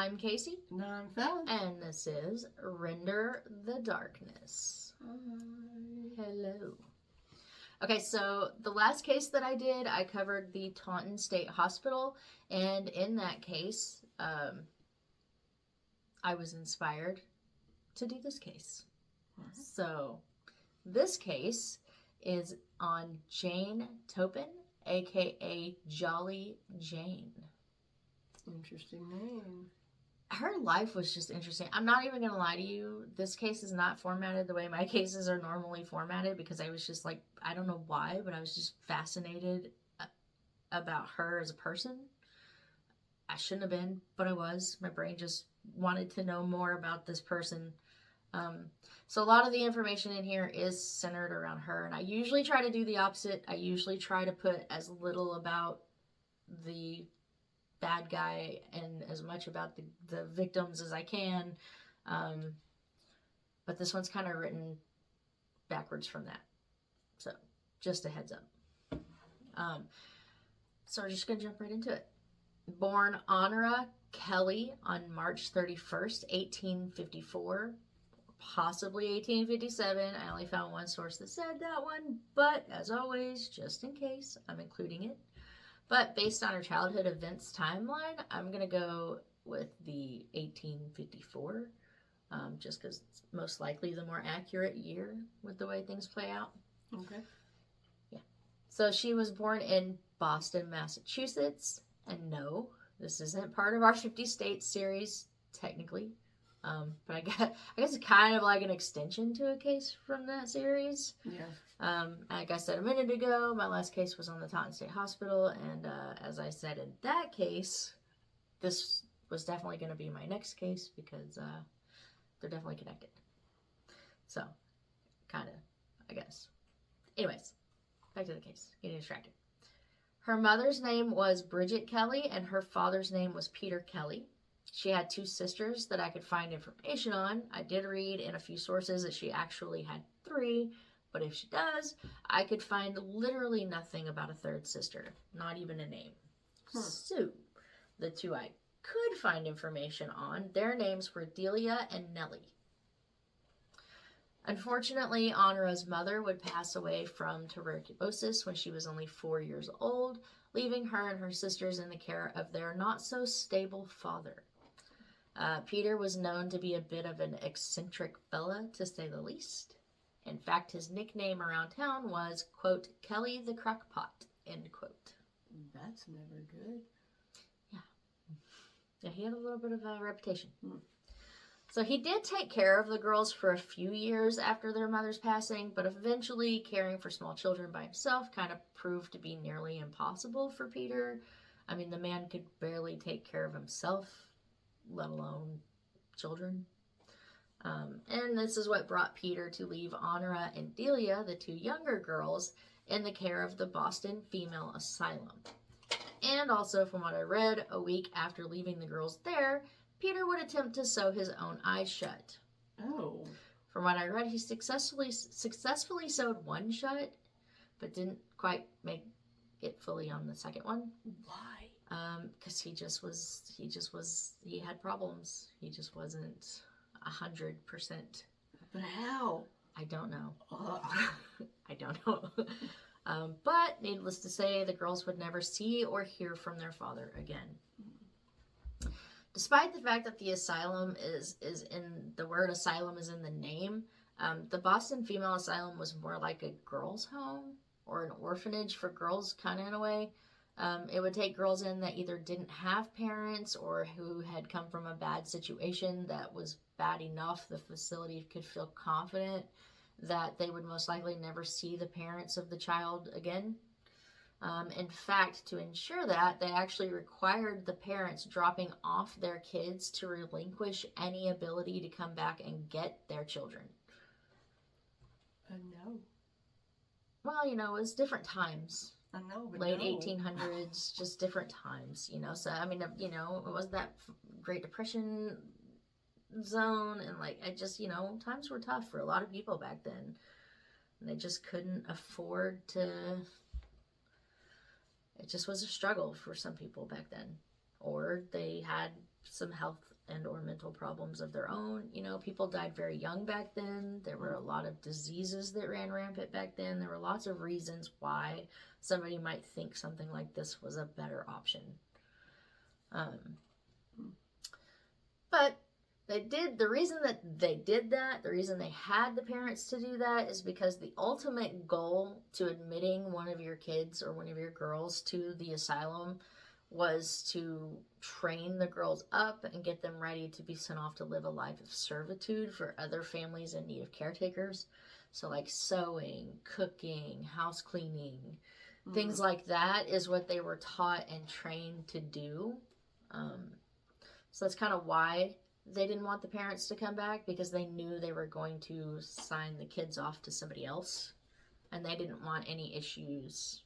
I'm Casey. And I'm Fallon. And this is Render the Darkness. Hi. Hello. Okay, so the last case that I did, I covered the Taunton State Hospital. And in that case, I was inspired to do this case. So this case is on Jane Toppan, aka Jolly Jane. Interesting name. Her life was just interesting. I'm not even going to lie to you. This case is not formatted the way my cases are normally formatted because I was just like, I don't know why, but I was just fascinated about her as a person. I shouldn't have been, but I was. My brain just wanted to know more about this person. So a lot of the information in here is centered around her, and I usually try to do the opposite. I usually try to put as little about the bad guy and as much about the victims as I can. But this one's kind of written backwards from that. So just a heads up. So we're just going to jump right into it. Born Honora Kelly on March 31st, 1854. Possibly 1857. I only found one source that said that one, but as always, just in case, I'm including it. But based on her childhood events timeline, I'm going to go with the 1854, just because it's most likely the more accurate year with the way things play out. Okay. Yeah. So she was born in Boston, Massachusetts. And no, this isn't part of our 50 States series, technically. But I guess it's kind of like an extension to a case from that series. Yeah. Like I said a minute ago, my last case was on the Taunton State Hospital, and as I said in that case, this was definitely going to be my next case because they're definitely connected. So, kind of, I guess. Anyways, back to the case. Getting distracted. Her mother's name was Bridget Kelly, and her father's name was Peter Kelly. She had two sisters that I could find information on. I did read in a few sources that she actually had three, but if she does, I could find literally nothing about a third sister, not even a name. So, the two I could find information on, their names were Delia and Nellie. Unfortunately, Honora's mother would pass away from tuberculosis when she was only 4 years old, leaving her and her sisters in the care of their not-so-stable father. Peter was known to be a bit of an eccentric fella, to say the least. In fact, his nickname around town was, quote, Kelly the Crackpot, end quote. That's never good. Yeah. Yeah, he had a little bit of a reputation. So he did take care of the girls for a few years after their mother's passing, but eventually caring for small children by himself kind of proved to be nearly impossible for Peter. I mean, the man could barely take care of himself, let alone children. And this is what brought Peter to leave Honora and Delia, the two younger girls, in the care of the Boston Female Asylum. And also, from what I read, a week after leaving the girls there, Peter would attempt to sew his own eyes shut. Oh. From what I read, he successfully sewed one shut, but didn't quite make it fully on the second one. Why? Because he had problems. He just wasn't 100%. But how? I don't know. I don't know. But needless to say, the girls would never see or hear from their father again. Despite the fact that the asylum is in the word asylum is in the name, the Boston Female Asylum was more like a girls' home or an orphanage for girls, kind of in a way. It would take girls in that either didn't have parents or who had come from a bad situation that was bad enough the facility could feel confident that they would most likely never see the parents of the child again. In fact, to ensure that, they actually required the parents dropping off their kids to relinquish any ability to come back and get their children. No. Well, it was different times. I know, but Late no. 1800s, just different times, So, I mean, it was that Great Depression zone, and times were tough for a lot of people back then. And they just couldn't afford to... It just was a struggle for some people back then. or they had some health and or mental problems of their own. You know, people died very young back then. There were a lot of diseases that ran rampant back then. There were lots of reasons why somebody might think something like this was a better option. But the reason that they did that, the reason they had the parents to do that is because the ultimate goal to admitting one of your kids or one of your girls to the asylum was to train the girls up and get them ready to be sent off to live a life of servitude for other families in need of caretakers. So like sewing, cooking, house cleaning, things like that is what they were taught and trained to do. So that's kind of why they didn't want the parents to come back, because they knew they were going to sign the kids off to somebody else, and they didn't want any issues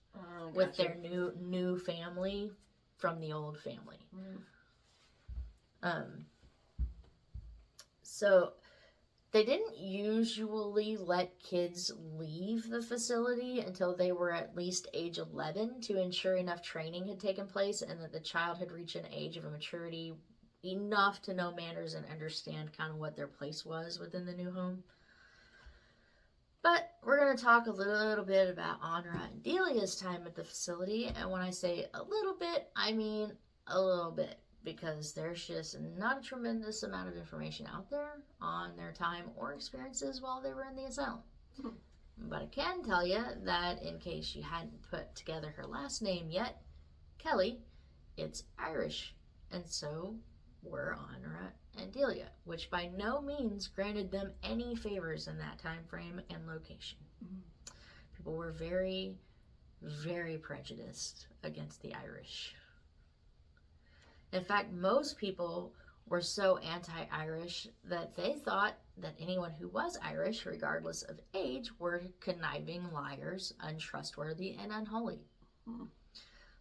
with their new family from the old family. So they didn't usually let kids leave the facility until they were at least age 11 to ensure enough training had taken place and that the child had reached an age of maturity enough to know manners and understand kind of what their place was within the new home. But we're going to talk a little bit about Honora and Delia's time at the facility. And when I say a little bit, I mean a little bit, because there's just not a tremendous amount of information out there on their time or experiences while they were in the asylum. But I can tell you that in case you hadn't put together her last name yet, Kelly, it's Irish. And so were Honora and Delia, which by no means granted them any favors in that time frame and location. People were very, very prejudiced against the Irish. In fact, most people were so anti-Irish that they thought that anyone who was Irish, regardless of age, were conniving liars, untrustworthy, and unholy.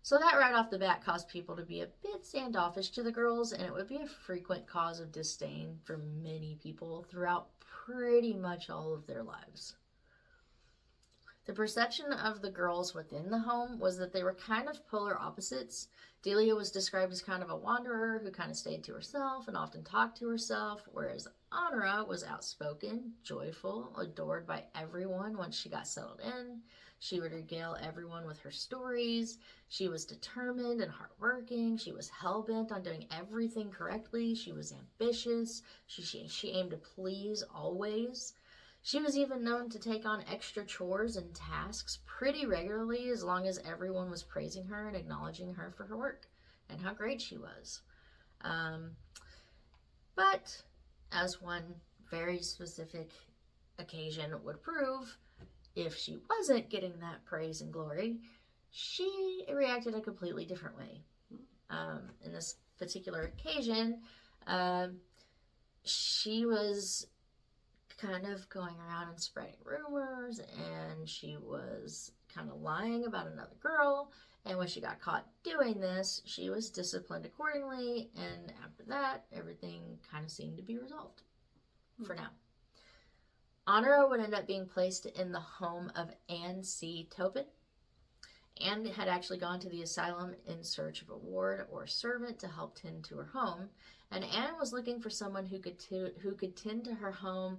So that right off the bat caused people to be a bit standoffish to the girls, and it would be a frequent cause of disdain for many people throughout pretty much all of their lives. The perception of the girls within the home was that they were kind of polar opposites. Delia was described as kind of a wanderer who kind of stayed to herself and often talked to herself, whereas Honora was outspoken, joyful, adored by everyone once she got settled in. She would regale everyone with her stories. She was determined and hardworking. She was hell-bent on doing everything correctly. She was ambitious. She aimed to please always. She was even known to take on extra chores and tasks pretty regularly, as long as everyone was praising her and acknowledging her for her work and how great she was. But as one very specific occasion would prove, if she wasn't getting that praise and glory, she reacted a completely different way. In this particular occasion, she was kind of going around and spreading rumors, and she was kind of lying about another girl, and when she got caught doing this, she was disciplined accordingly, and after that, everything kind of seemed to be resolved for now. Honora would end up being placed in the home of Anne C. Toppan. Anne had actually gone to the asylum in search of a ward or servant to help tend to her home, and Anne was looking for someone who could tend to her home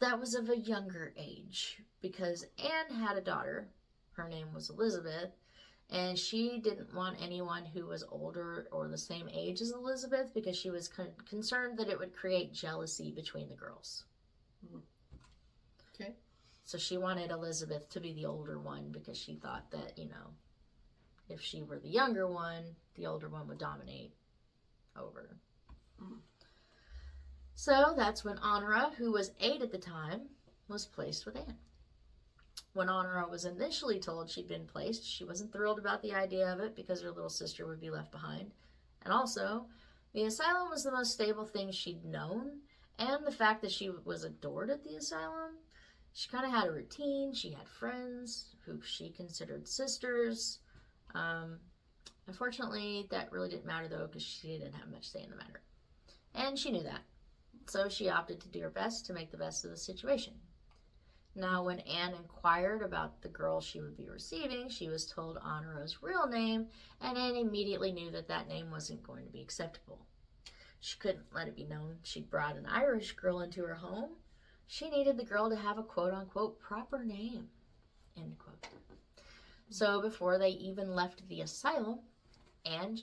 that was of a younger age, because Anne had a daughter. Her name was Elizabeth, and she didn't want anyone who was older or the same age as Elizabeth, because she was concerned that it would create jealousy between the girls. Okay. So she wanted Elizabeth to be the older one, because she thought that, if she were the younger one, the older one would dominate over. So that's when Honora, who was 8 at the time, was placed with Anne. When Honora was initially told she'd been placed, she wasn't thrilled about the idea of it, because her little sister would be left behind. And also, the asylum was the most stable thing she'd known, and the fact that she was adored at the asylum, she kind of had a routine. She had friends who she considered sisters. Unfortunately, that really didn't matter, though, because she didn't have much say in the matter. And she knew that. So she opted to do her best to make the best of the situation. Now, when Anne inquired about the girl she would be receiving, she was told Honora's real name, and Anne immediately knew that that name wasn't going to be acceptable. She couldn't let it be known she'd brought an Irish girl into her home. She needed the girl to have a quote-unquote proper name, end quote. So before they even left the asylum, Anne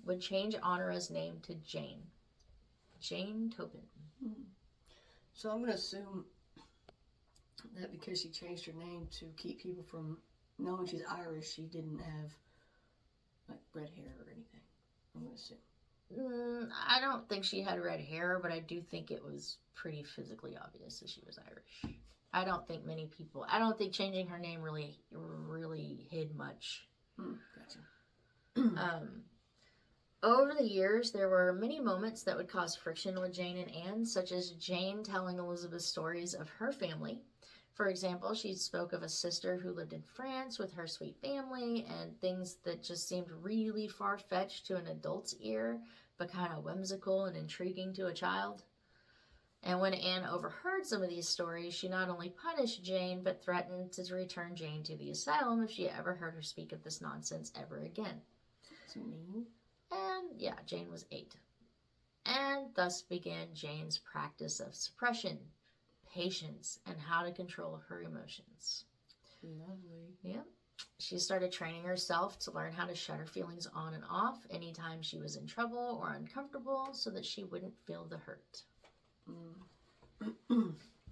would change Honora's name to Jane. Jane Toppan. So I'm going to assume that because she changed her name to keep people from knowing she's Irish, she didn't have like red hair or anything. I'm going to assume. I don't think she had red hair, but I do think it was pretty physically obvious that she was Irish. I don't think changing her name really hid much. Gotcha. Over the years, there were many moments that would cause friction with Jane and Anne, such as Jane telling Elizabeth stories of her family. For example, she spoke of a sister who lived in France with her sweet family, and things that just seemed really far-fetched to an adult's ear, but kind of whimsical and intriguing to a child. And when Anne overheard some of these stories, she not only punished Jane, but threatened to return Jane to the asylum if she ever heard her speak of this nonsense ever again. That's mean. And yeah, Jane was 8. And thus began Jane's practice of suppression, patience, and how to control her emotions. Lovely. Yeah. She started training herself to learn how to shut her feelings on and off anytime she was in trouble or uncomfortable so that she wouldn't feel the hurt.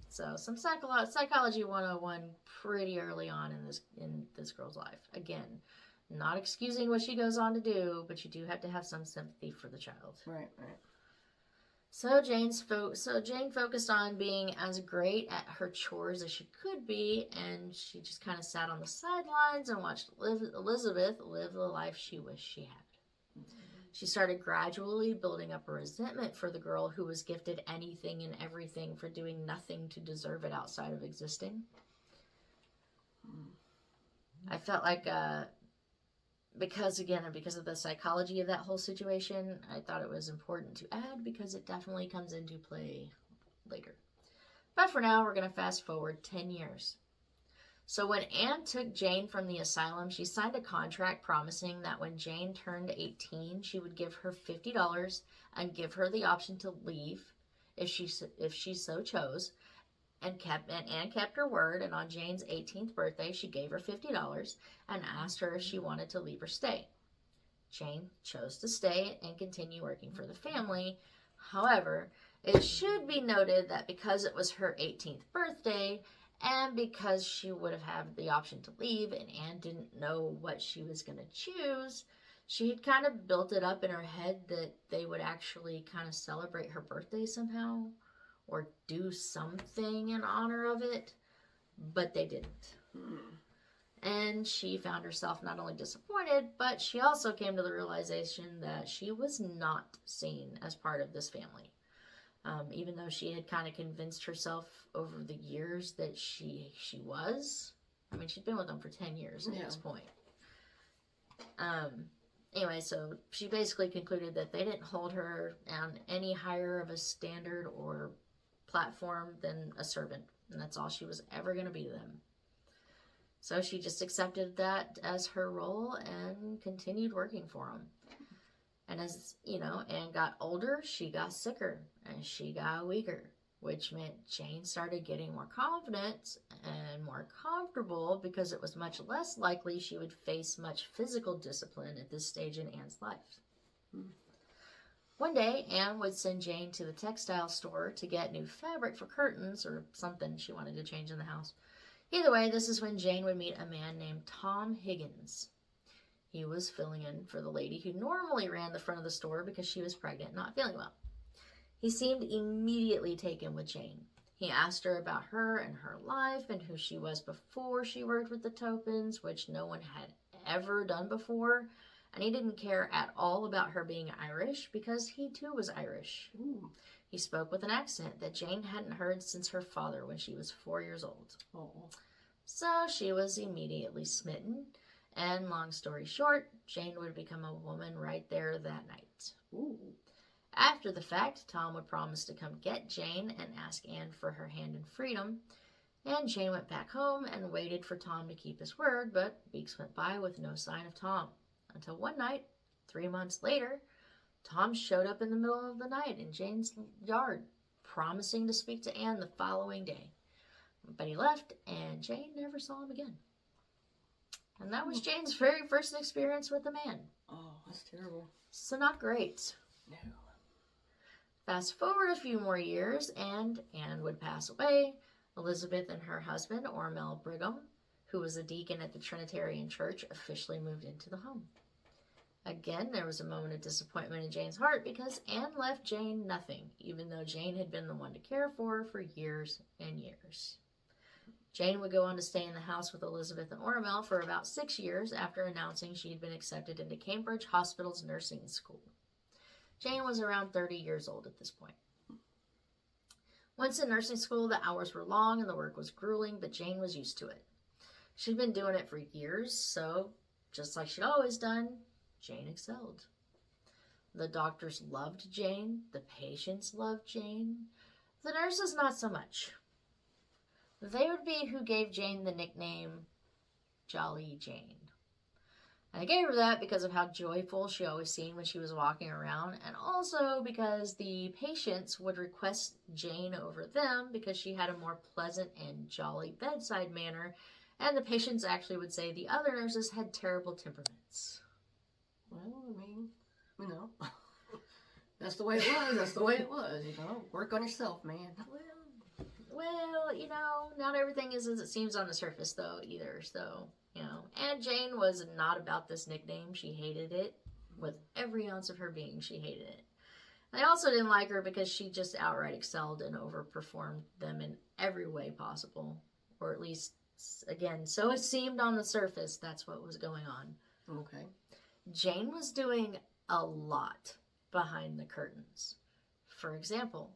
So some psychology 101 pretty early on in this girl's life. Again, not excusing what she goes on to do, but you do have to have some sympathy for the child. Right. So Jane focused on being as great at her chores as she could be, and she just kind of sat on the sidelines and watched Elizabeth live the life she wished she had. She started gradually building up a resentment for the girl who was gifted anything and everything for doing nothing to deserve it outside of existing. I felt like, because of the psychology of that whole situation, I thought it was important to add because it definitely comes into play later. But for now, we're going to fast forward 10 years. So when Anne took Jane from the asylum, she signed a contract promising that when Jane turned 18, she would give her $50 and give her the option to leave if she so chose. And Anne kept her word, and on Jane's 18th birthday, she gave her $50 and asked her if she wanted to leave or stay. Jane chose to stay and continue working for the family. However, it should be noted that because it was her 18th birthday, and because she would have had the option to leave, and Anne didn't know what she was going to choose, she had kind of built it up in her head that they would actually kind of celebrate her birthday somehow, or do something in honor of it, but they didn't. And she found herself not only disappointed, but she also came to the realization that she was not seen as part of this family. Even though she had kind of convinced herself over the years that she was. I mean, she'd been with them for 10 years at this point. Anyway, so she basically concluded that they didn't hold her on any higher of a standard or platform than a servant, and that's all she was ever going to be to them. So she just accepted that as her role and continued working for them. And as, Anne got older, she got sicker and she got weaker, which meant Jane started getting more confident and more comfortable because it was much less likely she would face much physical discipline at this stage in Anne's life. One day, Anne would send Jane to the textile store to get new fabric for curtains or something she wanted to change in the house. Either way, this is when Jane would meet a man named Tom Higgins. He was filling in for the lady who normally ran the front of the store because she was pregnant and not feeling well. He seemed immediately taken with Jane. He asked her about her and her life and who she was before she worked with the Toppans, which no one had ever done before. And he didn't care at all about her being Irish because he too was Irish. He spoke with an accent that Jane hadn't heard since her father when she was 4 years old. So she was immediately smitten. And long story short, Jane would become a woman right there that night. After the fact, Tom would promise to come get Jane and ask Anne for her hand in freedom. And Jane went back home and waited for Tom to keep his word, but weeks went by with no sign of Tom. Until one night, 3 months later, Tom showed up in the middle of the night in Jane's yard, promising to speak to Anne the following day. But he left, and Jane never saw him again. And that was Jane's very first experience with a man. Oh, that's terrible. So not great. No. Fast forward a few more years, and Anne would pass away. Elizabeth and her husband, Ormel Brigham, who was a deacon at the Trinitarian Church, officially moved into the home. Again, there was a moment of disappointment in Jane's heart because Anne left Jane nothing, even though Jane had been the one to care for her for years and years. Jane would go on to stay in the house with Elizabeth and Ormel for about 6 years after announcing she had been accepted into Cambridge Hospital's nursing school. Jane was around 30 years old at this point. Once in nursing school, the hours were long and the work was grueling, but Jane was used to it. She'd been doing it for years, so just like she'd always done, Jane excelled. The doctors loved Jane, the patients loved Jane, the nurses not so much. They would be who gave Jane the nickname Jolly Jane. I gave her that because of how joyful she always seemed when she was walking around, and also because the patients would request Jane over them because she had a more pleasant and jolly bedside manner, and the patients actually would say the other nurses had terrible temperaments. Well, I mean, you know, that's the way it was. That's the way it was, you know. Work on yourself, man. Well, you know, not everything is as it seems on the surface, though, either, so, you know. And Jane was not about this nickname. She hated it with every ounce of her being. She hated it. They also didn't like her because she just outright excelled and overperformed them in every way possible. Or at least, again, so it seemed on the surface that's what was going on. Okay. Jane was doing a lot behind the curtains. For example,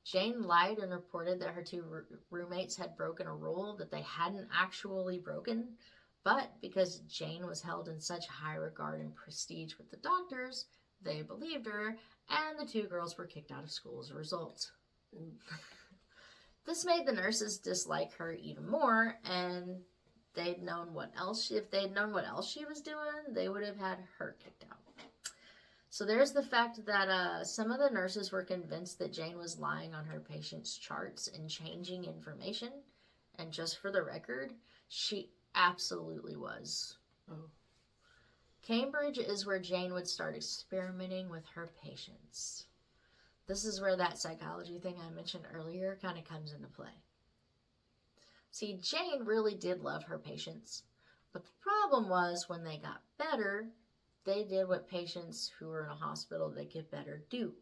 Jane lied and reported that her two roommates had broken a rule that they hadn't actually broken, but because Jane was held in such high regard and prestige with the doctors, they believed her, and the two girls were kicked out of school as a result. This made the nurses dislike her even more, and if they'd known what else she was doing, they would have had her kicked out. So there's the fact that some of the nurses were convinced that Jane was lying on her patients' charts and changing information. And just for the record, she absolutely was. Oh. Cambridge is where Jane would start experimenting with her patients. This is where that psychology thing I mentioned earlier kind of comes into play. See, Jane really did love her patients, but the problem was when they got better, they did what patients who were in a hospital that get better do.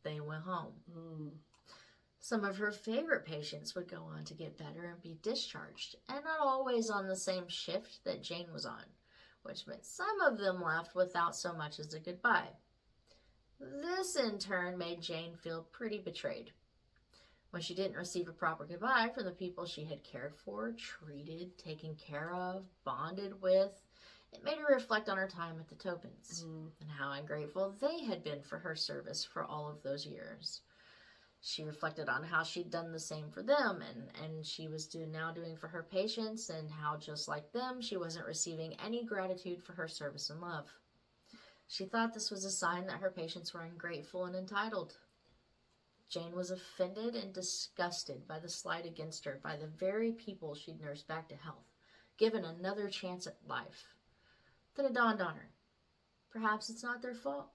They went home. Some of her favorite patients would go on to get better and be discharged, and not always on the same shift that Jane was on, which meant some of them left without so much as a goodbye. This, in turn, made Jane feel pretty betrayed. When she didn't receive a proper goodbye from the people she had cared for, treated, taken care of, bonded with, it made her reflect on her time at the Toppans and how ungrateful they had been for her service for all of those years. She reflected on how she'd done the same for them and she was now doing for her patients, and how, just like them, she wasn't receiving any gratitude for her service and love. She thought this was a sign that her patients were ungrateful and entitled. Jane was offended and disgusted by the slight against her by the very people she'd nursed back to health, given another chance at life. Then it dawned on her. Perhaps it's not their fault.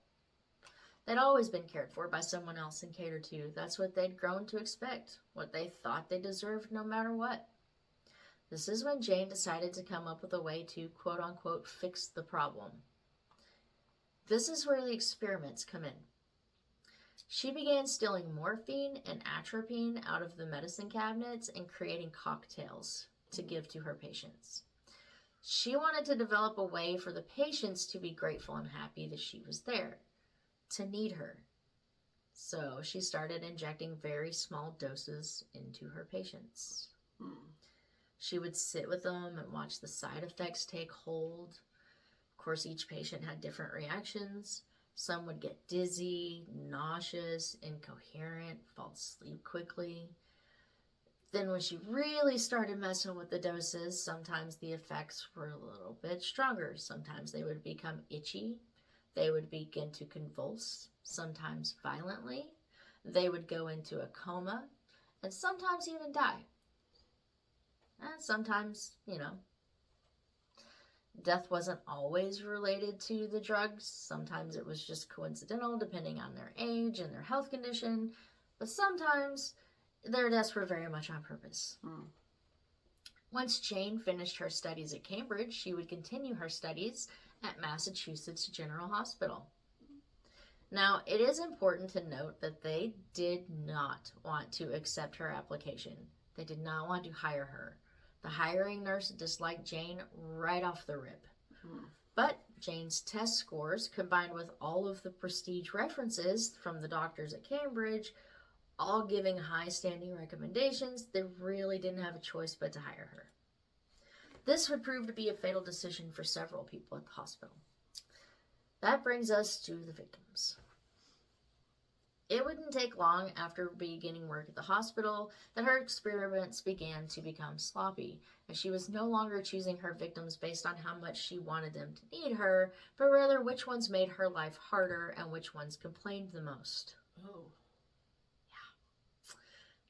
They'd always been cared for by someone else and catered to. That's what they'd grown to expect, what they thought they deserved no matter what. This is when Jane decided to come up with a way to, quote-unquote, fix the problem. This is where the experiments come in. She began stealing morphine and atropine out of the medicine cabinets and creating cocktails to give to her patients. She wanted to develop a way for the patients to be grateful and happy that she was there, to need her. So she started injecting very small doses into her patients. She would sit with them and watch the side effects take hold. Of course, each patient had different reactions. Some would get dizzy, nauseous, incoherent, fall asleep quickly. Then when she really started messing with the doses, sometimes the effects were a little bit stronger. Sometimes they would become itchy. They would begin to convulse, sometimes violently. They would go into a coma, and sometimes even die. And sometimes, death wasn't always related to the drugs. Sometimes it was just coincidental, depending on their age and their health condition. But sometimes their deaths were very much on purpose. Once Jane finished her studies at Cambridge, she would continue her studies at Massachusetts General Hospital. Now, it is important to note that they did not want to accept her application. They did not want to hire her. The hiring nurse disliked Jane right off the rip. But Jane's test scores, combined with all of the prestige references from the doctors at Cambridge, all giving high-standing recommendations, they really didn't have a choice but to hire her. This would prove to be a fatal decision for several people at the hospital. That brings us to the victims. It wouldn't take long after beginning work at the hospital that her experiments began to become sloppy, as she was no longer choosing her victims based on how much she wanted them to need her, but rather which ones made her life harder and which ones complained the most. Oh.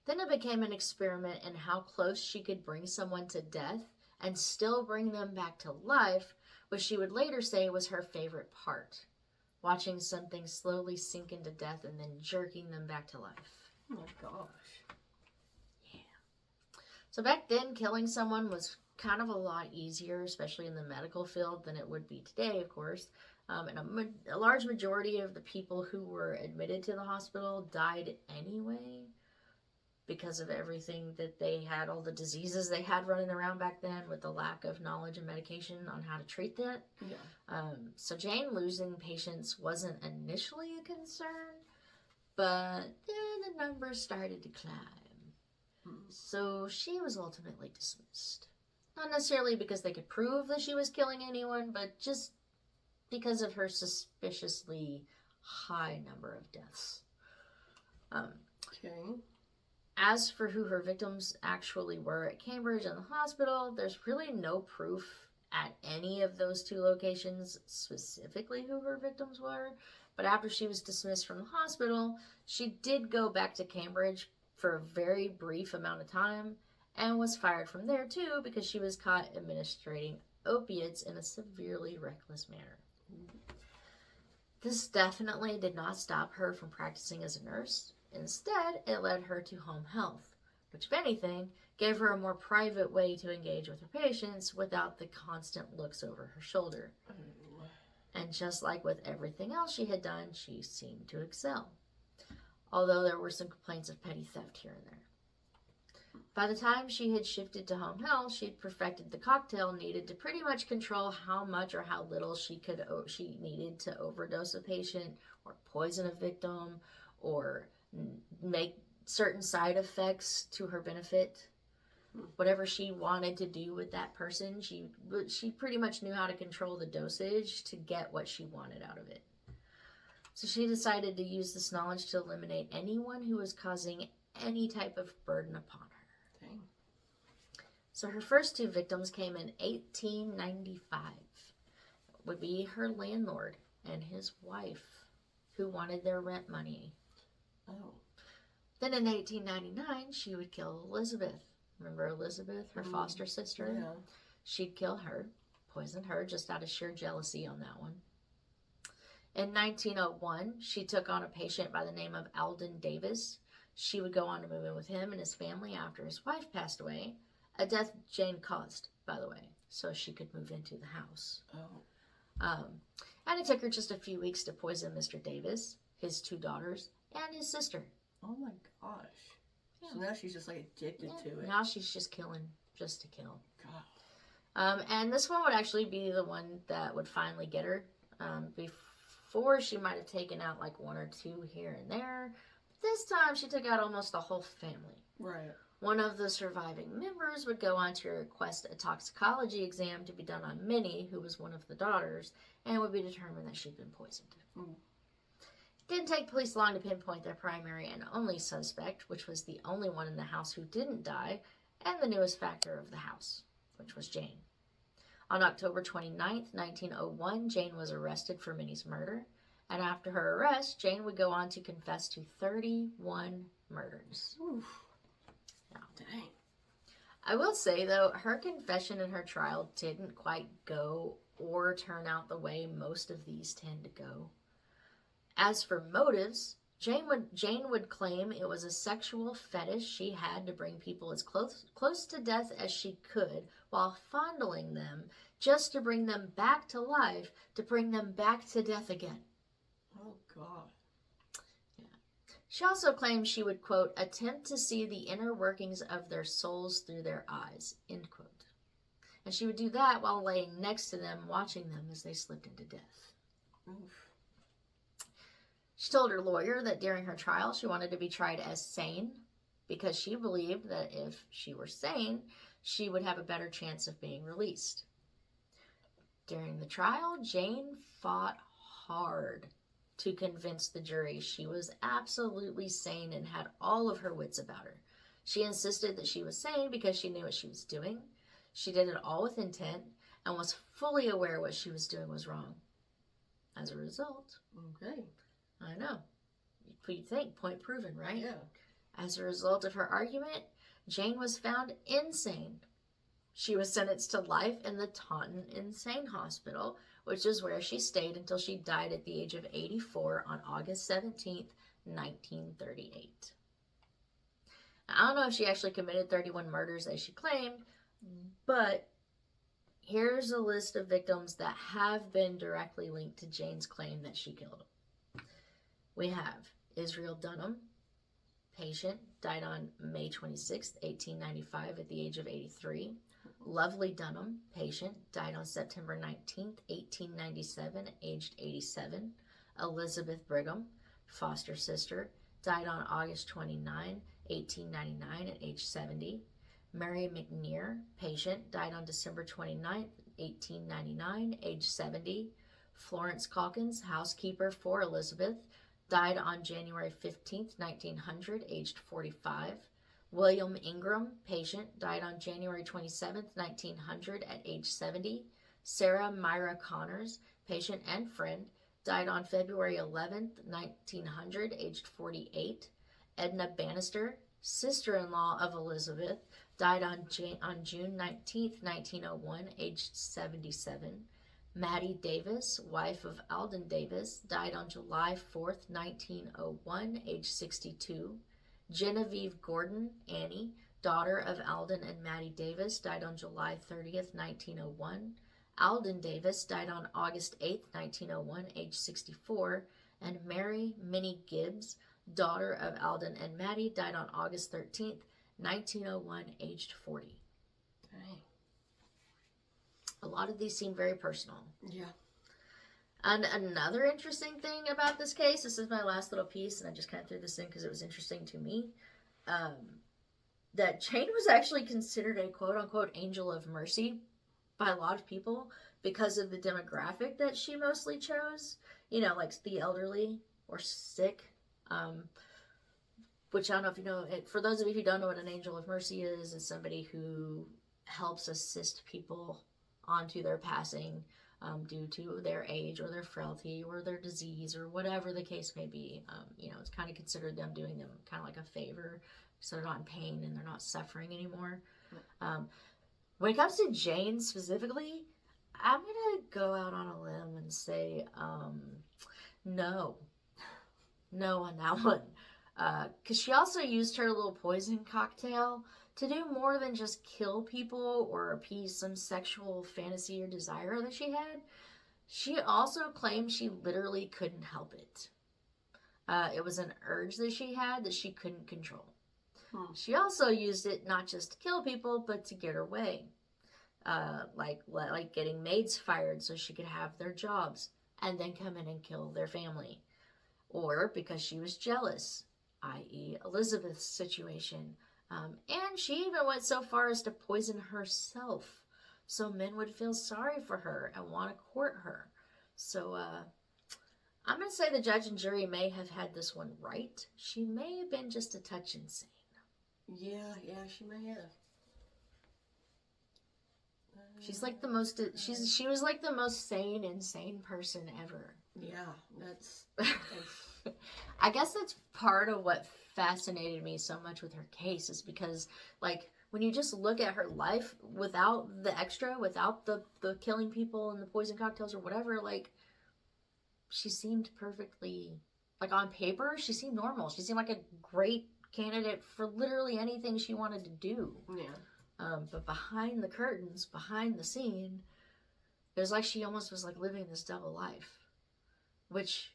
Then it became an experiment in how close she could bring someone to death and still bring them back to life, which she would later say was her favorite part. Watching something slowly sink into death and then jerking them back to life. Oh my gosh. Yeah. So back then, killing someone was kind of a lot easier, especially in the medical field, than it would be today, of course. And a large majority of the people who were admitted to the hospital died anyway, because of everything that they had, all the diseases they had running around back then with the lack of knowledge and medication on how to treat that. Yeah. So Jane losing patients wasn't initially a concern, but then the numbers started to climb. So she was ultimately dismissed. Not necessarily because they could prove that she was killing anyone, but just because of her suspiciously high number of deaths. Okay. As for who her victims actually were at Cambridge and the hospital, there's really no proof at any of those two locations specifically who her victims were. But after she was dismissed from the hospital, she did go back to Cambridge for a very brief amount of time and was fired from there too because she was caught administering opiates in a severely reckless manner. This definitely did not stop her from practicing as a nurse. Instead, it led her to home health, which, if anything, gave her a more private way to engage with her patients without the constant looks over her shoulder. And just like with everything else she had done, she seemed to excel, although there were some complaints of petty theft here and there. By the time she had shifted to home health, she'd perfected the cocktail needed to pretty much control how much or how little she needed to overdose a patient or poison a victim or make certain side effects to her benefit. Whatever she wanted to do with that person, she pretty much knew how to control the dosage to get what she wanted out of it. So she decided to use this knowledge to eliminate anyone who was causing any type of burden upon her. Okay. So her first two victims came in 1895. It would be her landlord and his wife, who wanted their rent money. Oh. Then in 1899, she would kill Elizabeth. Remember Elizabeth, her foster sister? Yeah. She'd kill her, poison her, just out of sheer jealousy on that one. In 1901, she took on a patient by the name of Alden Davis. She would go on to move in with him and his family after his wife passed away, a death Jane caused, by the way, so she could move into the house. Oh. And it took her just a few weeks to poison Mr. Davis, his two daughters, and his sister. Oh my gosh. Yeah. So now she's just like addicted to it. Now she's just killing, just to kill. God. And this one would actually be the one that would finally get her. Before she might have taken out like one or two here and there. But this time she took out almost the whole family. Right. One of the surviving members would go on to request a toxicology exam to be done on Minnie, who was one of the daughters, and it would be determined that she'd been poisoned. Didn't take police long to pinpoint their primary and only suspect, which was the only one in the house who didn't die, and the newest factor of the house, which was Jane. On October 29th, 1901, Jane was arrested for Minnie's murder, and after her arrest, Jane would go on to confess to 31 murders. Oof. Yeah. Dang. I will say, though, her confession and her trial didn't quite go or turn out the way most of these tend to go. As for motives, Jane would claim it was a sexual fetish she had to bring people as close to death as she could while fondling them just to bring them back to life, to bring them back to death again. Oh, God. Yeah. She also claimed she would, quote, attempt to see the inner workings of their souls through their eyes, end quote. And she would do that while laying next to them, watching them as they slipped into death. Oof. She told her lawyer that during her trial she wanted to be tried as sane because she believed that if she were sane, she would have a better chance of being released. During the trial, Jane fought hard to convince the jury she was absolutely sane and had all of her wits about her. She insisted that she was sane because she knew what she was doing. She did it all with intent and was fully aware what she was doing was wrong. As a result, Okay. I know, you'd think, point proven, right? Yeah. As a result of her argument, Jane was found insane. She was sentenced to life in the Taunton Insane Hospital, which is where she stayed until she died at the age of 84 on August 17th, 1938. Now, I don't know if she actually committed 31 murders as she claimed, but here's a list of victims that have been directly linked to Jane's claim that she killed them. We have Israel Dunham, patient, died on May 26, 1895 at the age of 83. Lovely Dunham, patient, died on September 19, 1897, aged 87. Elizabeth Brigham, foster sister, died on August 29, 1899 at age 70. Mary McNear, patient, died on December 29, 1899, age 70. Florence Calkins, housekeeper for Elizabeth, died on January 15, 1900, aged 45. William Ingram, patient, died on January 27, 1900, at age 70. Sarah Myra Connors, patient and friend, died on February 11, 1900, aged 48. Edna Bannister, sister-in-law of Elizabeth, died on June 19, 1901, aged 77. Maddie Davis, wife of Alden Davis, died on July 4th, 1901, age 62. Genevieve Gordon, Annie, daughter of Alden and Maddie Davis, died on July 30th, 1901. Alden Davis died on August 8th, 1901, age 64. And Mary Minnie Gibbs, daughter of Alden and Maddie, died on August 13th, 1901, aged 40. Dang. A lot of these seem very personal. Yeah. And another interesting thing about this case, this is my last little piece, and I just kind of threw this in because it was interesting to me, that Jane was actually considered a quote-unquote angel of mercy by a lot of people because of the demographic that she mostly chose. You know, like the elderly or sick, which I don't know if you know. For those of you who don't know what an angel of mercy is somebody who helps assist people onto their passing due to their age or their frailty or their disease or whatever the case may be. It's kind of considered them doing them kind of like a favor so they're not in pain and they're not suffering anymore. When it comes to Jane specifically, I'm going to go out on a limb and say no on that one. Because she also used her little poison cocktail to do more than just kill people or appease some sexual fantasy or desire that she had. She also claimed she literally couldn't help it. It was an urge that she had that she couldn't control. She also used it not just to kill people, but to get her way. Like getting maids fired so she could have their jobs and then come in and kill their family. Or because she was jealous, i.e. Elizabeth's situation. And she even went so far as to poison herself so men would feel sorry for her and want to court her. So I'm going to say the judge and jury may have had this one right. She may have been just a touch insane. Yeah, she may have. She's like the most, she was like the most sane, insane person ever. Yeah, that's I guess that's part of what fascinated me so much with her case is because, like, when you just look at her life without the extra, without the killing people and the poison cocktails or whatever, like, she seemed perfectly, like, on paper, she seemed normal. She seemed like a great candidate for literally anything she wanted to do. Yeah. But behind the curtains, behind the scene, it was like she almost was like living this double life, which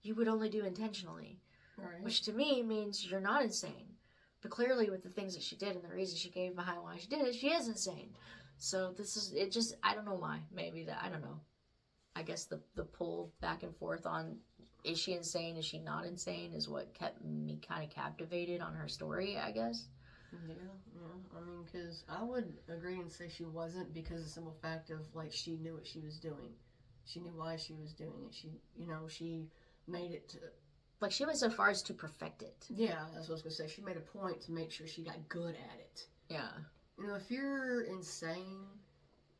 you would only do intentionally. Right. Which to me means you're not insane. But clearly with the things that she did and the reasons she gave behind why she did it, she is insane. So this is, it just, I don't know why. Maybe that, I don't know. I guess the pull back and forth on, is she insane, is she not insane, is what kept me kind of captivated on her story, I guess. Yeah. I mean, because I would agree and say she wasn't, because of the simple fact of, like, she knew what she was doing. She knew why she was doing it. She, she made it to... Like, she went so far as to perfect it. Yeah, that's what I was going to say. She made a point to make sure she got good at it. Yeah. If you're insane,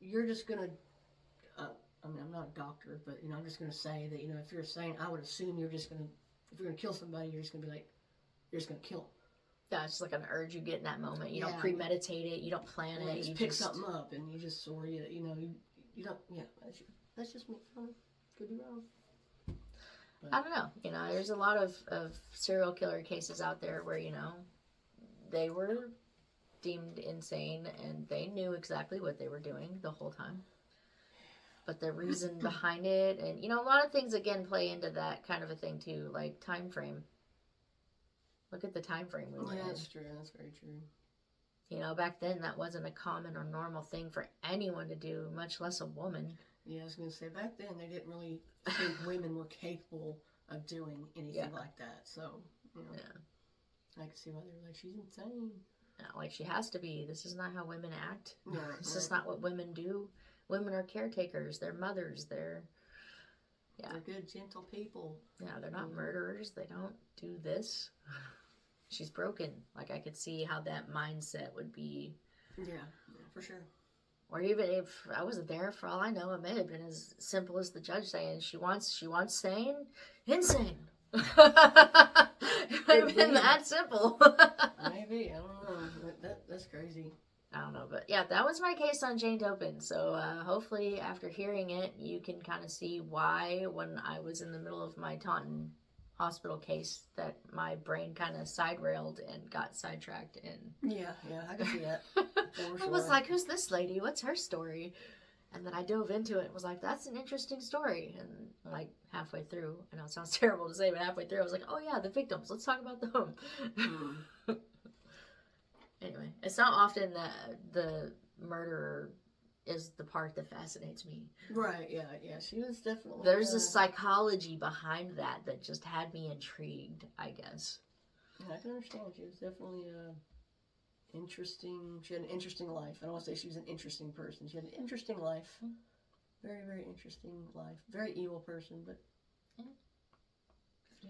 you're just going to... I mean, I'm not a doctor, but, I'm just going to say that, if you're insane, I would assume you're just going to... If you're going to kill somebody, you're just going to be like... You're just going to kill them. Yeah, it's just like an urge you get in that moment. You don't premeditate it. You don't plan it. You just pick something up and you just sort of, you don't... Yeah, that's just me. I don't know. Could be wrong. I don't know. There's a lot of serial killer cases out there where, they were deemed insane and they knew exactly what they were doing the whole time. But the reason behind it, and, a lot of things, again, play into that kind of a thing, too, like time frame. Look at the time frame we were in. Yeah, that's true. That's very true. Back then, that wasn't a common or normal thing for anyone to do, much less a woman. Yeah, I was going to say, back then, they didn't really think women were capable of doing anything like that. So, I can see why they were like, she's insane. Yeah, like, she has to be. This is not how women act. Yeah, this is not what women do. Women are caretakers. They're mothers. They're good, gentle people. Yeah, they're not murderers. They don't do this. She's broken. Like, I could see how that mindset would be. Yeah, for sure. Or even if I wasn't there, for all I know, it may have been as simple as the judge saying, she wants sane, insane. It might have been that simple. Maybe, I don't know. That's crazy. I don't know, but yeah, that was my case on Jane Toppan. So hopefully after hearing it, you can kind of see why, when I was in the middle of my Taunton hospital case, that my brain kind of side railed and got sidetracked. And yeah, I can see that. I was like, who's this lady? What's her story? And then I dove into it and was like, that's an interesting story. And like halfway through, I know it sounds terrible to say, but halfway through I was like, oh yeah, the victims. Let's talk about them. Anyway, it's not often that the murderer is the part that fascinates me. Right, yeah. She was definitely... There's a psychology behind that just had me intrigued, I guess. Yeah, I can understand. She was definitely interesting. She had an interesting life. I don't want to say she was an interesting person. She had an interesting life. Very, very interesting life. Very evil person, but... Yeah.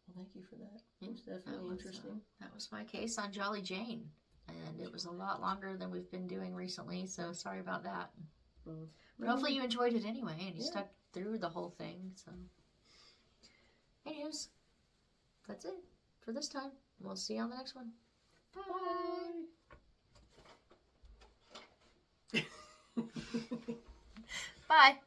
Well, thank you for that. It was definitely interesting. That was my case on Jolly Jane. And it was a lot longer than we've been doing recently, so sorry about that. But hopefully you enjoyed it anyway, and you stuck through the whole thing, so... Anyways, that's it for this time. We'll see you on the next one. Bye! Bye!